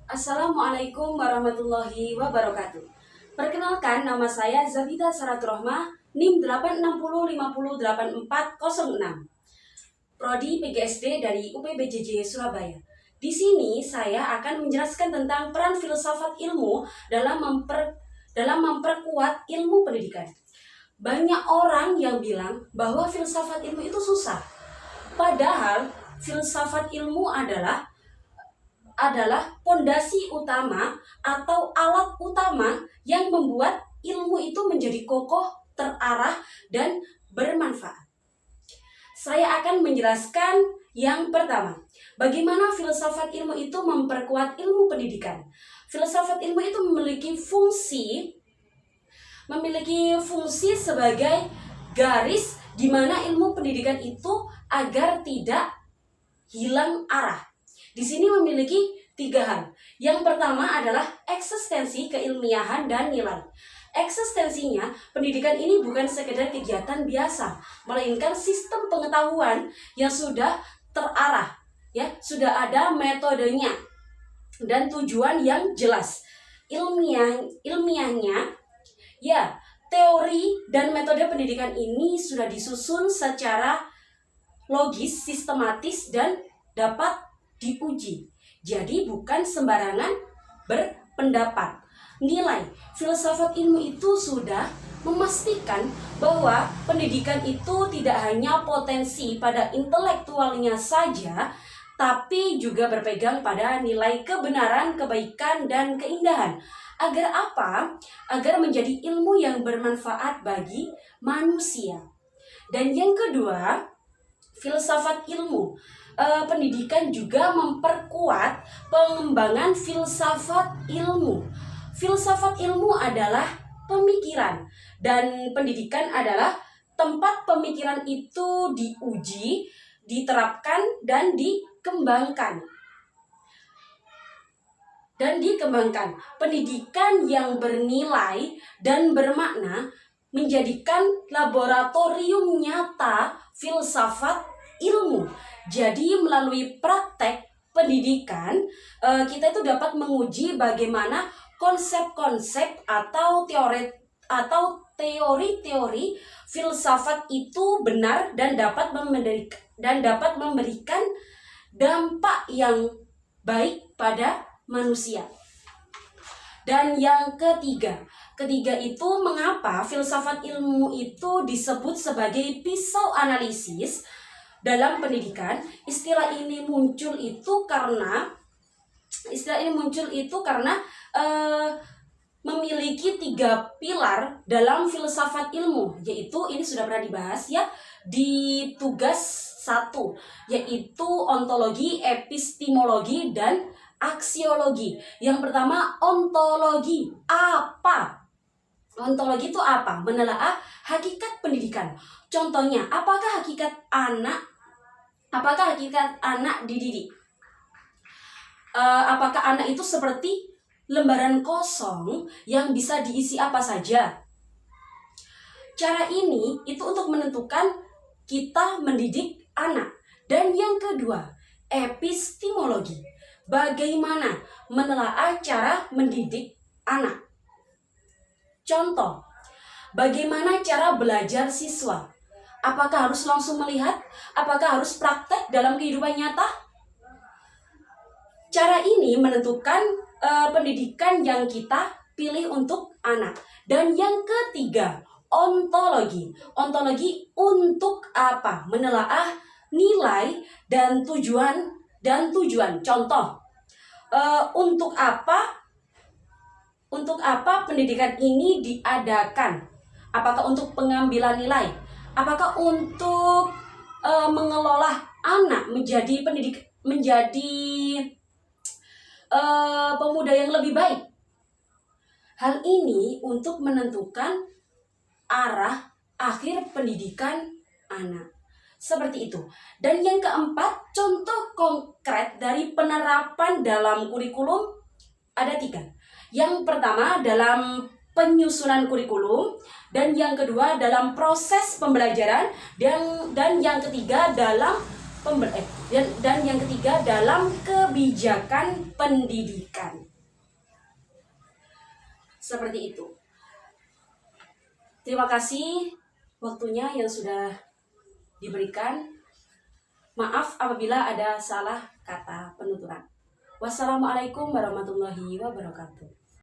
Assalamualaikum warahmatullahi wabarakatuh. Perkenalkan, nama saya Zabita Saratrohma, NIM 860508406, Prodi PGSD dari UPBJJ Surabaya. Di sini saya akan menjelaskan tentang peran filsafat ilmu dalam memperkuat ilmu pendidikan. Banyak orang yang bilang bahwa filsafat ilmu itu susah. Padahal filsafat ilmu adalah pondasi utama atau alat utama yang membuat ilmu itu menjadi kokoh, terarah, dan bermanfaat. Saya akan menjelaskan yang pertama, bagaimana filsafat ilmu itu memperkuat ilmu pendidikan. Filsafat ilmu itu memiliki fungsi sebagai garis di mana ilmu pendidikan itu agar tidak hilang arah. Di sini memiliki 3 hal. Yang pertama adalah eksistensi, keilmiahan, dan nilai. Eksistensinya, pendidikan ini bukan sekedar kegiatan biasa, melainkan sistem pengetahuan yang sudah terarah, sudah ada metodenya dan tujuan yang jelas. Ilmiahnya, teori dan metode pendidikan ini sudah disusun secara logis, sistematis, dan dapat diuji. Jadi bukan sembarangan berpendapat. Nilai filsafat ilmu itu sudah memastikan bahwa pendidikan itu tidak hanya potensi pada intelektualnya saja, tapi juga berpegang pada nilai kebenaran, kebaikan, dan keindahan. Agar apa? Agar menjadi ilmu yang bermanfaat bagi manusia. Dan yang kedua, filsafat ilmu. Pendidikan juga memperkuat pengembangan filsafat ilmu. Filsafat ilmu adalah pemikiran, dan pendidikan adalah tempat pemikiran itu diuji, diterapkan, dan dikembangkan. Pendidikan yang bernilai dan bermakna menjadikan laboratorium nyata filsafat ilmu. Jadi melalui praktek pendidikan, kita itu dapat menguji bagaimana konsep-konsep atau teori-teori filsafat itu benar dan dapat memberikan dampak yang baik pada manusia. Dan yang ketiga itu mengapa filsafat ilmu itu disebut sebagai pisau analisis dalam pendidikan. Istilah ini muncul itu karena memiliki 3 pilar dalam filsafat ilmu, yaitu ini sudah pernah dibahas di tugas 1, yaitu ontologi, epistemologi, dan aksiologi. Yang pertama, ontologi. Apa? Ontologi itu apa? Menelaah hakikat pendidikan. Contohnya, apakah hakikat anak dididik? Apakah anak itu seperti lembaran kosong yang bisa diisi apa saja? Cara ini itu untuk menentukan kita mendidik anak. Dan yang kedua, epistemologi. Bagaimana menelaah cara mendidik anak? Contoh, bagaimana cara belajar siswa? Apakah harus langsung melihat? Apakah harus praktek dalam kehidupan nyata? Cara ini menentukan pendidikan yang kita pilih untuk anak. Dan yang ketiga, ontologi. Ontologi untuk apa? Menelaah nilai dan tujuan. Contoh, untuk apa pendidikan ini diadakan? Apakah untuk pengambilan nilai? Apakah untuk mengelola anak menjadi pemuda yang lebih baik? Hal ini untuk menentukan arah akhir pendidikan anak. Seperti itu. Dan yang keempat, contoh konkret dari penerapan dalam kurikulum ada 3. Yang pertama dalam penyusunan kurikulum, dan yang kedua dalam proses pembelajaran, dan yang ketiga dalam dan yang ketiga dalam kebijakan pendidikan. Seperti itu. Terima kasih waktunya yang sudah diberikan. Maaf apabila ada salah kata penuturan. Wassalamualaikum warahmatullahi wabarakatuh.